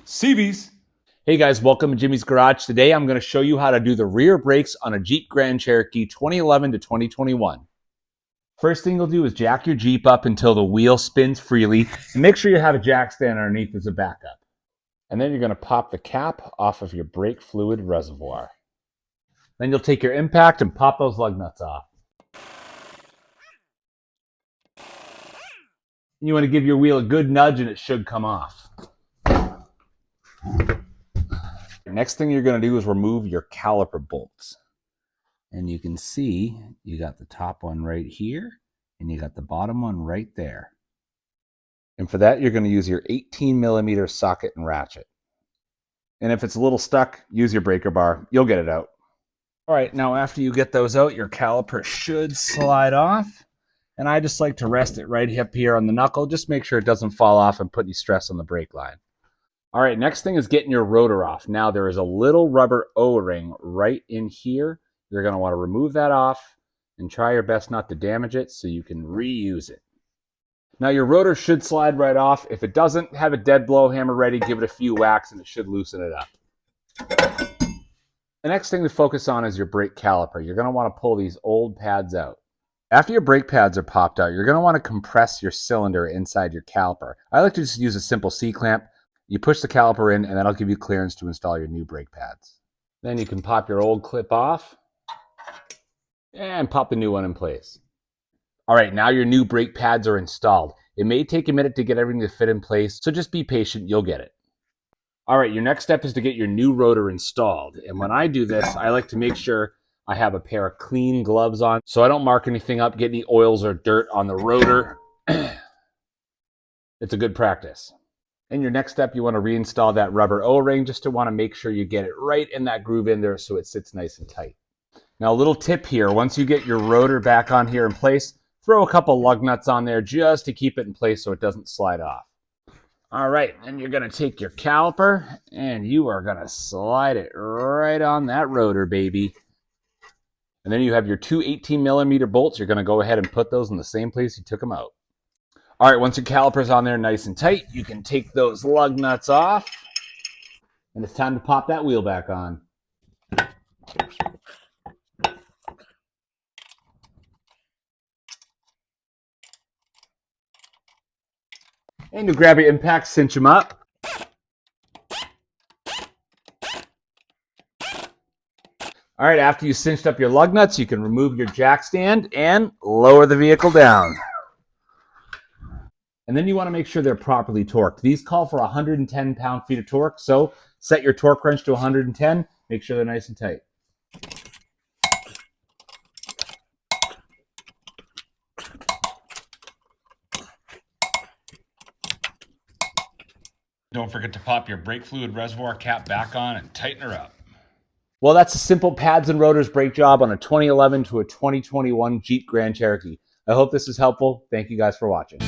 CBs. Hey guys, welcome to Jimmy's Garage. Today I'm going to show you how to do the rear brakes on a Jeep Grand Cherokee 2011 to 2021. First thing you'll do is jack your Jeep up until the wheel spins freely and make sure you have a jack stand underneath as a backup. And then you're going to pop the cap off of your brake fluid reservoir. Then you'll take your impact and pop those lug nuts off. You want to give your wheel a good nudge and it should come off. Next thing you're going to do is remove your caliper bolts. And you can see you got the top one right here and you got the bottom one right there. And for that, you're going to use your 18mm socket and ratchet. And if it's a little stuck, use your breaker bar. You'll get it out. All right, now after you get those out, your caliper should slide off. And I just like to rest it right up here on the knuckle. Just make sure it doesn't fall off and put any stress on the brake line. All right, next thing is getting your rotor off. Now there is a little rubber O-ring right in here. You're going to want to remove that off and try your best not to damage it so you can reuse it. Now your rotor should slide right off. If it doesn't, have a dead blow hammer ready, give it a few whacks and it should loosen it up. The next thing to focus on is your brake caliper. You're going to want to pull these old pads out. After your brake pads are popped out, you're going to want to compress your cylinder inside your caliper. I like to just use a simple C-clamp. You push the caliper in and that'll give you clearance to install your new brake pads. Then you can pop your old clip off and pop the new one in place. All right, now your new brake pads are installed. It may take a minute to get everything to fit in place, so just be patient, you'll get it. All right, your next step is to get your new rotor installed. And when I do this, I like to make sure I have a pair of clean gloves on so I don't mark anything up, get any oils or dirt on the rotor. It's a good practice. In your next step, you want to reinstall that rubber O-ring just to want to make sure you get it right in that groove in there so it sits nice and tight. Now a little tip here, once you get your rotor back on here in place, throw a couple lug nuts on there just to keep it in place so it doesn't slide off. All right, then you're going to take your caliper and you are going to slide it right on that rotor, baby. And then you have your two 18mm bolts. You're going to go ahead and put those in the same place you took them out. All right, once your caliper's on there nice and tight, you can take those lug nuts off. And it's time to pop that wheel back on. And you grab your impact, cinch them up. All right, after you cinched up your lug nuts, you can remove your jack stand and lower the vehicle down. And then you want to make sure they're properly torqued. These call for 110 pound-feet of torque, so set your torque wrench to 110. Make sure they're nice and tight. Don't forget to pop your brake fluid reservoir cap back on and tighten her up. Well, that's a simple pads and rotors brake job on a 2011 to a 2021 Jeep Grand Cherokee. I hope this is helpful. Thank you guys for watching.